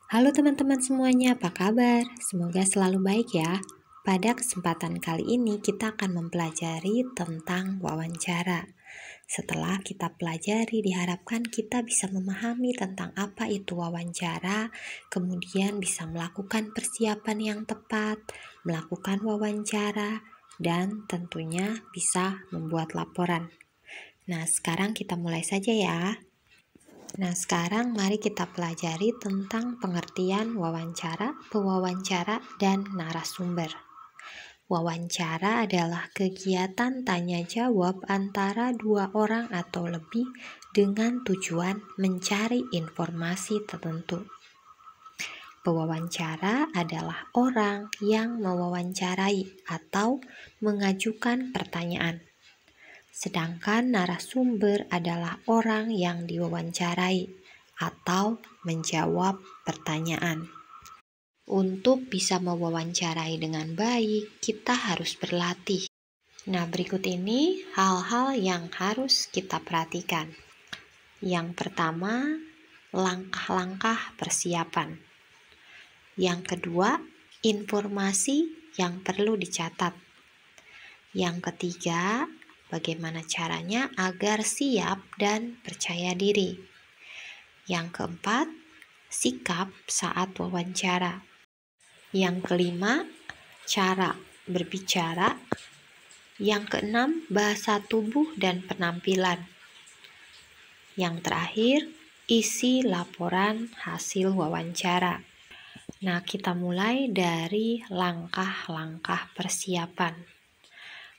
Halo teman-teman semuanya, apa kabar? Semoga selalu baik ya. Pada kesempatan kali ini kita akan mempelajari tentang wawancara. Setelah kita pelajari, diharapkan kita bisa memahami tentang apa itu wawancara, kemudian bisa melakukan persiapan yang tepat, melakukan wawancara, dan tentunya bisa membuat laporan. Nah, sekarang kita mulai saja ya. Nah, sekarang mari kita pelajari tentang pengertian wawancara, pewawancara, dan narasumber. Wawancara adalah kegiatan tanya jawab antara dua orang atau lebih dengan tujuan mencari informasi tertentu. Pewawancara adalah orang yang mewawancarai atau mengajukan pertanyaan. Sedangkan narasumber adalah orang yang diwawancarai atau menjawab pertanyaan. Untuk bisa mewawancarai dengan baik, kita harus berlatih. Nah, berikut ini hal-hal yang harus kita perhatikan. Yang pertama, langkah-langkah persiapan. Yang kedua, informasi yang perlu dicatat. Yang ketiga, bagaimana caranya agar siap dan percaya diri. Yang keempat, sikap saat wawancara. Yang kelima, cara berbicara. Yang keenam, bahasa tubuh dan penampilan. Yang terakhir, isi laporan hasil wawancara. Nah, kita mulai dari langkah-langkah persiapan.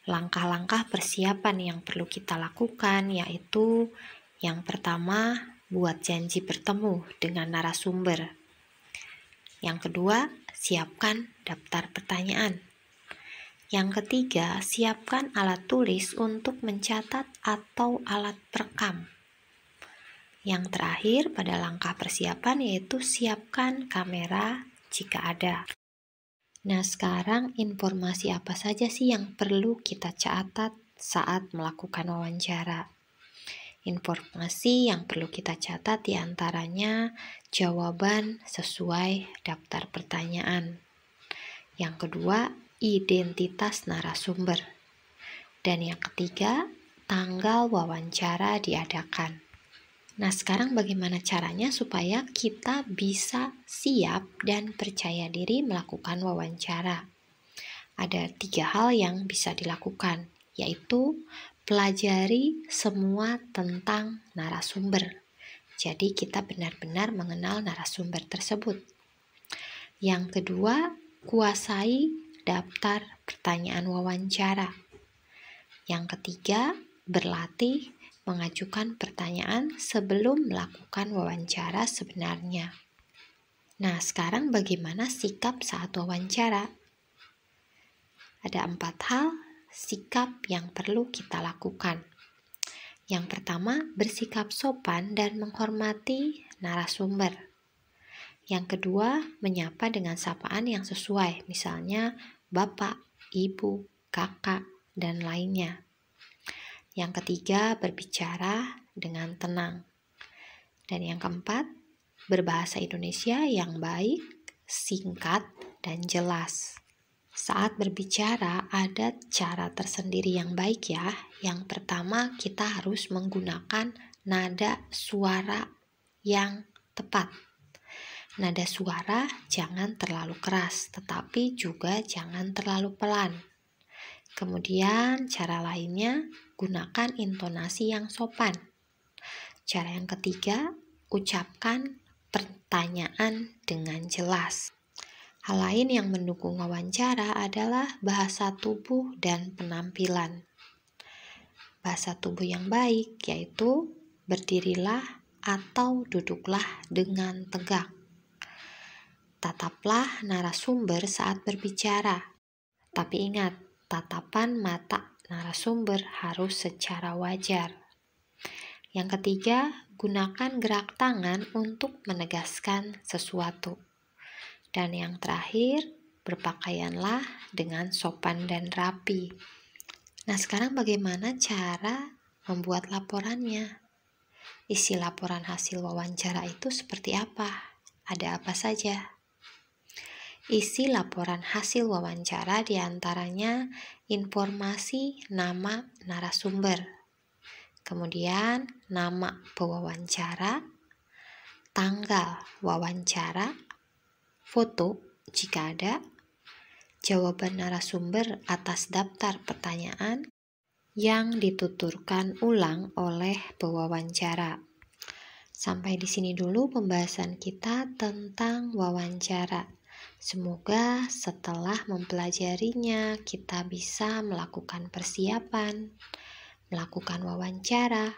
Langkah-langkah persiapan yang perlu kita lakukan yaitu yang pertama, buat janji bertemu dengan narasumber. Yang kedua, siapkan daftar pertanyaan. Yang ketiga, siapkan alat tulis untuk mencatat atau alat perekam. Yang terakhir pada langkah persiapan yaitu siapkan kamera jika ada. Nah, sekarang informasi apa saja sih yang perlu kita catat saat melakukan wawancara? Informasi yang perlu kita catat diantaranya jawaban sesuai daftar pertanyaan. Yang kedua, identitas narasumber. Dan yang ketiga, tanggal wawancara diadakan. Nah, sekarang bagaimana caranya supaya kita bisa siap dan percaya diri melakukan wawancara? Ada 3 hal yang bisa dilakukan, yaitu pelajari semua tentang narasumber. Jadi kita benar-benar mengenal narasumber tersebut. Yang kedua, kuasai daftar pertanyaan wawancara. Yang ketiga, berlatih mengajukan pertanyaan sebelum melakukan wawancara sebenarnya. Nah, sekarang bagaimana sikap saat wawancara? Ada 4 hal sikap yang perlu kita lakukan. Yang pertama, bersikap sopan dan menghormati narasumber. Yang kedua, menyapa dengan sapaan yang sesuai, misalnya bapak, ibu, kakak, dan lainnya. Yang ketiga, berbicara dengan tenang. Dan yang keempat, berbahasa Indonesia yang baik, singkat, dan jelas. Saat berbicara ada cara tersendiri yang baik ya. Yang pertama, kita harus menggunakan nada suara yang tepat. Nada suara jangan terlalu keras, tetapi juga jangan terlalu pelan. Kemudian cara lainnya, gunakan intonasi yang sopan. Cara yang ketiga, ucapkan pertanyaan dengan jelas. Hal lain yang mendukung wawancara adalah bahasa tubuh dan penampilan. Bahasa tubuh yang baik yaitu berdirilah atau duduklah dengan tegak. Tataplah narasumber saat berbicara. Tapi ingat, tatapan mata narasumber harus secara wajar. Yang ketiga, gunakan gerak tangan untuk menegaskan sesuatu. Dan yang terakhir, berpakaianlah dengan sopan dan rapi. Nah, sekarang bagaimana cara membuat laporannya? Isi laporan hasil wawancara itu seperti apa? ada apa saja. Isi laporan hasil wawancara diantaranya informasi nama narasumber, kemudian nama pewawancara, tanggal wawancara, foto jika ada, jawaban narasumber atas daftar pertanyaan yang dituturkan ulang oleh pewawancara. Sampai di sini dulu pembahasan kita tentang wawancara. Semoga setelah mempelajarinya kita bisa melakukan persiapan, melakukan wawancara,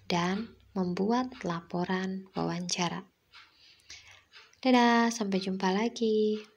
dan membuat laporan wawancara. Dadah, sampai jumpa lagi.